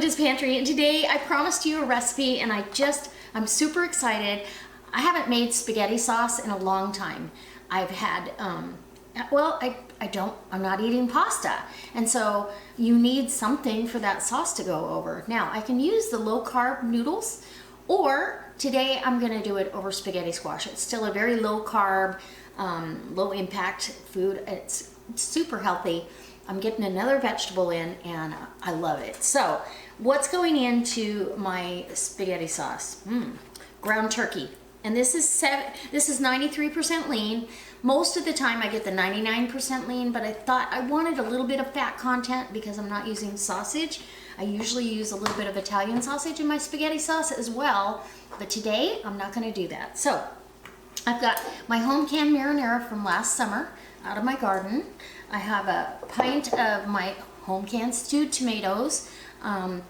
Linda's Pantry, and today I promised you a recipe, and I'm super excited. I haven't made spaghetti sauce in a long time. I've had, I'm not eating pasta, and so you need something for that sauce to go over. Now, I can use the low carb noodles, or today I'm gonna do it over spaghetti squash. It's still a very low carb, low impact food. It's super healthy. I'm getting another vegetable in, and I love it. So, what's going into my spaghetti sauce? Ground turkey. And this is 93% lean. Most of the time I get the 99% lean, but I thought I wanted a little bit of fat content because I'm not using sausage. I usually use a little bit of Italian sausage in my spaghetti sauce as well, but today I'm not gonna do that. So, I've got my home canned marinara from last summer out of my garden. I have a pint of my home canned stewed tomatoes.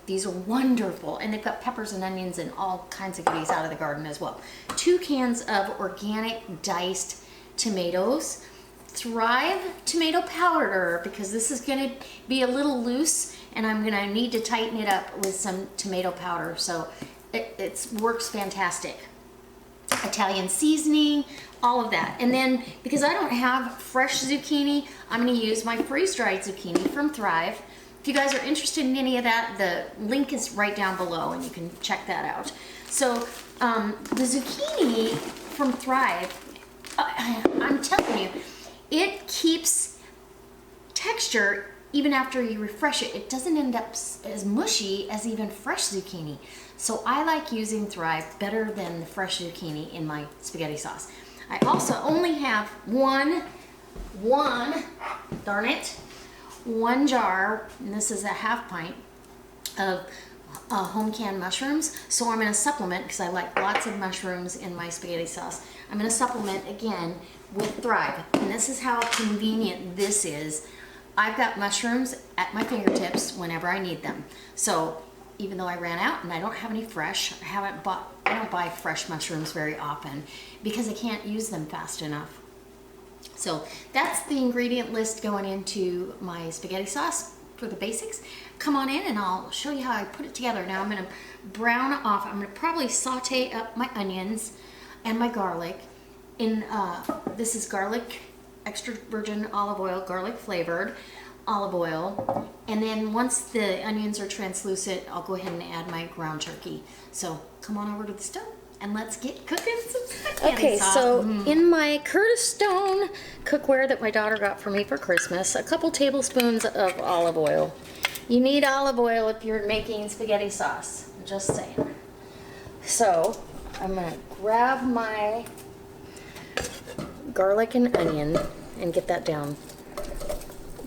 These are wonderful, and they've got peppers and onions and all kinds of goodies out of the garden as well. 2 cans of organic diced tomatoes. Thrive tomato powder, because this is going to be a little loose, and I'm going to need to tighten it up with some tomato powder, so it works fantastic. Italian seasoning, all of that. And then, because I don't have fresh zucchini, I'm going to use my freeze-dried zucchini from Thrive. If you guys are interested in any of that, the link is right down below, and you can check that out. So, the zucchini from Thrive, I'm telling you, it keeps texture even after you refresh it. It doesn't end up as mushy as even fresh zucchini. So I like using Thrive better than the fresh zucchini in my spaghetti sauce. I also only have one jar, and this is a half pint of home canned mushrooms. So I'm going to supplement, because I like lots of mushrooms in my spaghetti sauce. I'm going to supplement again with Thrive, and this is how convenient this is. I've got mushrooms at my fingertips whenever I need them. So even though I ran out and I don't have any fresh, I don't buy fresh mushrooms very often because I can't use them fast enough. So that's the ingredient list going into my spaghetti sauce for the basics. Come on in and I'll show you how I put it together. Now I'm going to brown off. I'm going to probably saute up my onions and my garlic in this is garlic, extra virgin olive oil, garlic flavored olive oil. And then once the onions are translucent, I'll go ahead and add my ground turkey. So come on over to the stove and let's get cooking some spaghetti sauce. So in my Curtis Stone cookware that my daughter got for me for Christmas, a couple tablespoons of olive oil. You need olive oil if you're making spaghetti sauce, just saying. So I'm gonna grab my garlic and onion and get that down.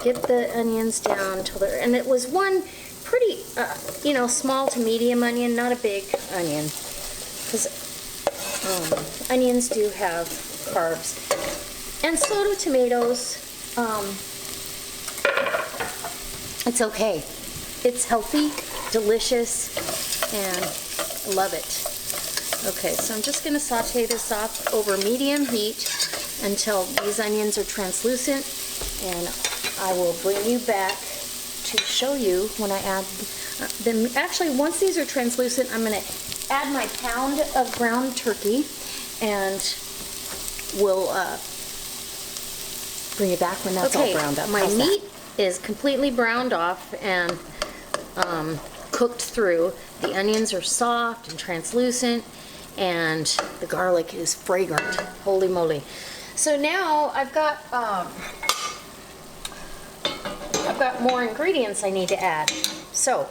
Get the onions down till they're, and it was one pretty, small to medium onion, not a big onion, because onions do have carbs, and so do tomatoes. It's okay. It's healthy, delicious, and I love it. Okay, so I'm just going to saute this off over medium heat until these onions are translucent, and I will bring you back to show you when I add them. Actually, once these are translucent, I'm going to add my pound of ground turkey, and we'll bring you back when that's all browned up. My meat is completely browned off and cooked through. The onions are soft and translucent, and the garlic is fragrant. Holy moly. So now I've got more ingredients I need to add. So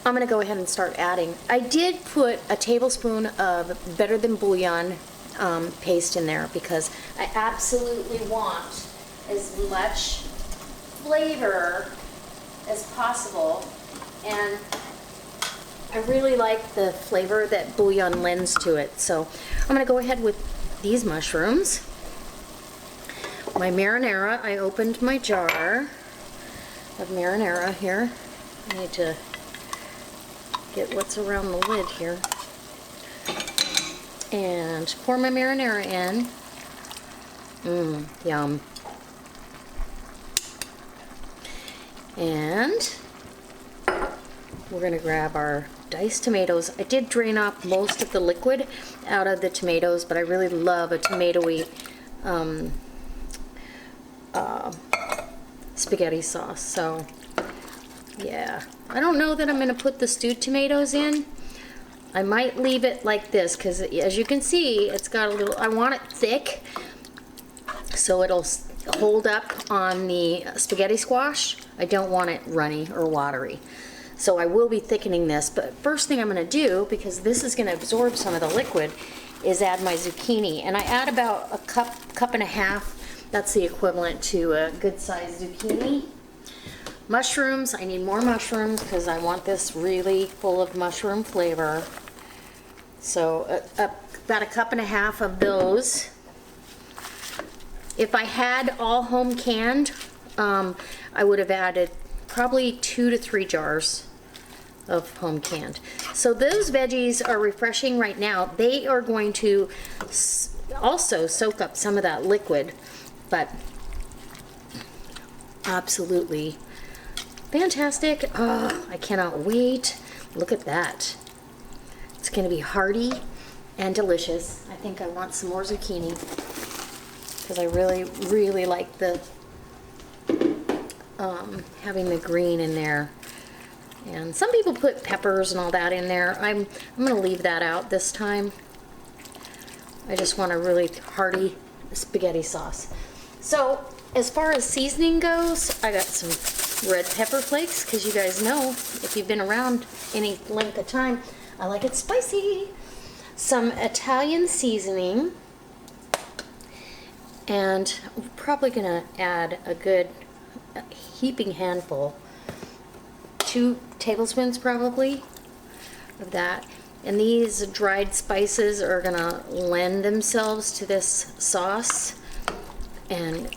I'm going to go ahead and start adding. I did put a tablespoon of Better Than Bouillon paste in there because I absolutely want as much flavor as possible, and I really like the flavor that bouillon lends to it. So I'm going to go ahead with these mushrooms. My marinara, I opened my jar of marinara here. I need to get what's around the lid here. And pour my marinara in. Yum. we're gonna grab our diced tomatoes. I did drain off most of the liquid out of the tomatoes, but I really love a tomatoey spaghetti sauce. So yeah, I don't know that I'm gonna put the stewed tomatoes in. I might leave it like this because as you can see, it's got a little, I want it thick so it'll hold up on the spaghetti squash. I don't want it runny or watery. So I will be thickening this, but first thing I'm gonna do, because this is gonna absorb some of the liquid, is add my zucchini. And I add about a cup and a half. That's the equivalent to a good sized zucchini. Mushrooms, I need more mushrooms because I want this really full of mushroom flavor. So about a cup and a half of those. If I had all home canned, I would have added probably 2 to 3 jars of home canned. So those veggies are refreshing right now. They are going to also soak up some of that liquid, but absolutely fantastic. Oh, I cannot wait. Look at that. It's going to be hearty and delicious. I think I want some more zucchini because I really, really like the having the green in there. And some people put peppers and all that in there. I'm going to leave that out this time. I just want a really hearty spaghetti sauce. So as far as seasoning goes, I got some red pepper flakes because you guys know, if you've been around any length of time, I like it spicy. Some Italian seasoning, and we're probably gonna add a good heaping handful, 2 tablespoons probably of that. And these dried spices are gonna lend themselves to this sauce and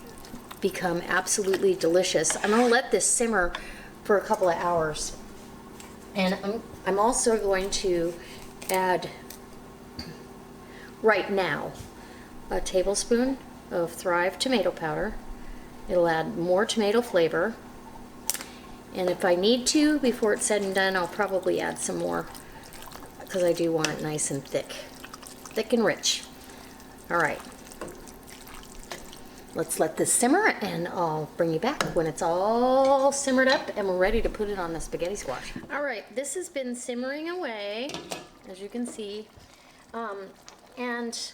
become absolutely delicious. I'm gonna let this simmer for a couple of hours. And I'm also going to add right now a tablespoon of Thrive tomato powder. It'll add more tomato flavor. And if I need to, before it's said and done, I'll probably add some more because I do want it nice and thick and rich. All right. Let's let this simmer and I'll bring you back when it's all simmered up and we're ready to put it on the spaghetti squash. All right, this has been simmering away, as you can see. And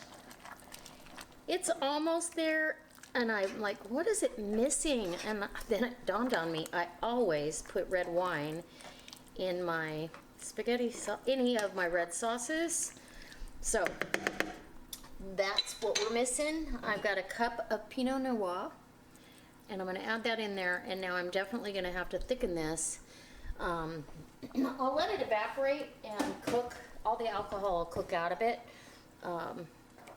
it's almost there and I'm like, what is it missing? And then it dawned on me, I always put red wine in my spaghetti, any of my red sauces. So that's what we're missing. I've got a cup of Pinot Noir, and I'm going to add that in there, and now I'm definitely going to have to thicken this. I'll let it evaporate and cook. All the alcohol will cook out of it,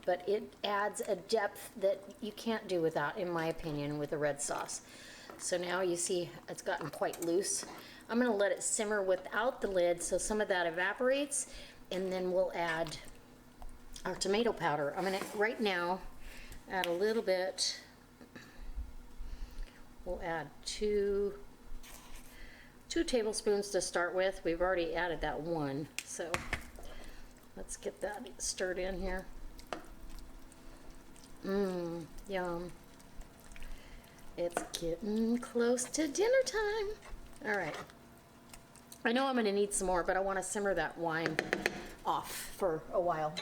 but it adds a depth that you can't do without, in my opinion, with a red sauce. So now you see it's gotten quite loose. I'm going to let it simmer without the lid so some of that evaporates, and then we'll add our tomato powder. I'm going to, right now, add a little bit. We'll add two tablespoons to start with. We've already added that 1. So let's get that stirred in here. Yum. It's getting close to dinner time. All right. I know I'm going to need some more, but I want to simmer that wine off for a while.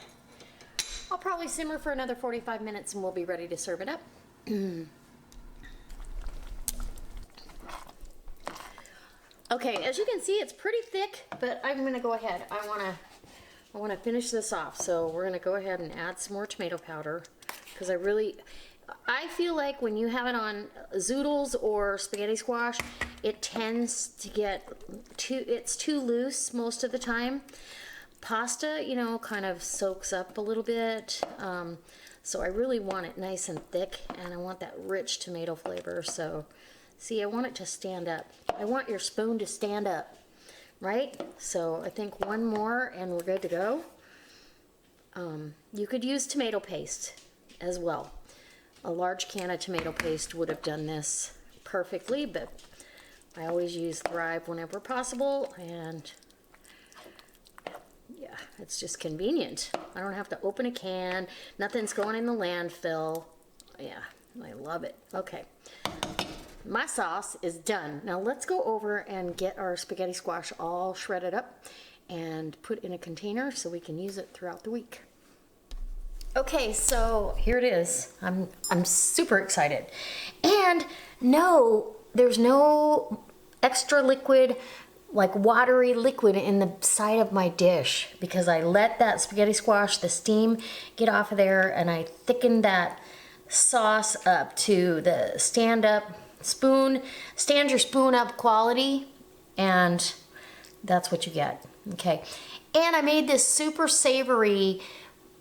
I'll probably simmer for another 45 minutes and we'll be ready to serve it up. Okay, as you can see, it's pretty thick, but I'm going to go ahead. I want to finish this off. So we're going to go ahead and add some more tomato powder because I feel like when you have it on zoodles or spaghetti squash, it tends to get it's too loose most of the time. Pasta, you know, kind of soaks up a little bit. So I really want it nice and thick, and I want that rich tomato flavor. So see, I want it to stand up. I want your spoon to stand up, right? So I think 1 more and we're good to go. You could use tomato paste as well. A large can of tomato paste would have done this perfectly, but I always use Thrive whenever possible, and yeah, it's just convenient. I don't have to open a can. Nothing's going in the landfill. Yeah, I love it. Okay, my sauce is done. Now let's go over and get our spaghetti squash all shredded up and put in a container so we can use it throughout the week. Okay, so here it is. I'm super excited. And no, there's no extra liquid, like watery liquid in the side of my dish, because I let that spaghetti squash, the steam get off of there, and I thickened that sauce up to the stand your spoon up quality, and that's what you get. Okay, and I made this super savory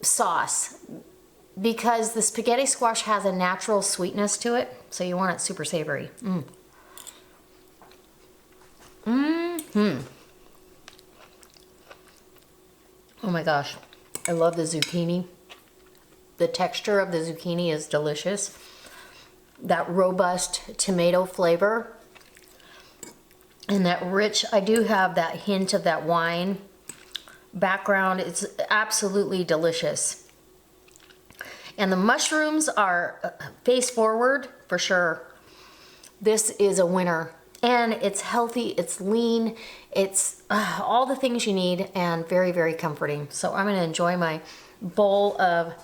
sauce because the spaghetti squash has a natural sweetness to it, so you want it super savory. Oh my gosh, I love the zucchini. The texture of the zucchini is delicious. That robust tomato flavor and that rich, I do have that hint of that wine background. It's absolutely delicious. And the mushrooms are face forward for sure. This is a winner. And it's healthy, it's lean, it's all the things you need, and very, very comforting. So I'm gonna enjoy my bowl of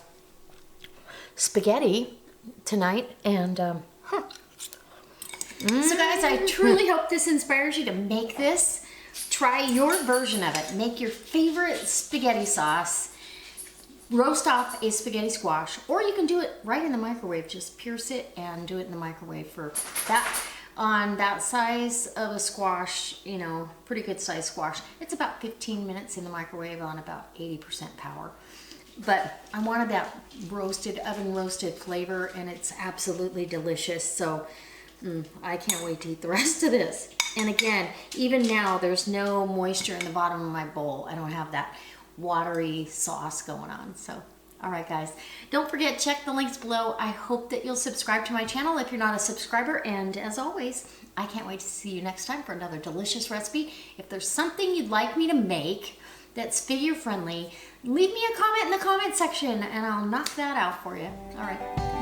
spaghetti tonight, and So guys, I truly hope this inspires you to make this. Try your version of it. Make your favorite spaghetti sauce. Roast off a spaghetti squash, or you can do it right in the microwave. Just pierce it and do it in the microwave for that. On that size of a squash, you know, pretty good size squash, it's about 15 minutes in the microwave on about 80% power. But I wanted that roasted, oven roasted flavor, and it's absolutely delicious. So I can't wait to eat the rest of this. And again, even now, there's no moisture in the bottom of my bowl. I don't have that watery sauce going on. So, all right, guys, don't forget, check the links below. I hope that you'll subscribe to my channel if you're not a subscriber. And as always, I can't wait to see you next time for another delicious recipe. If there's something you'd like me to make that's figure friendly, leave me a comment in the comment section and I'll knock that out for you. All right.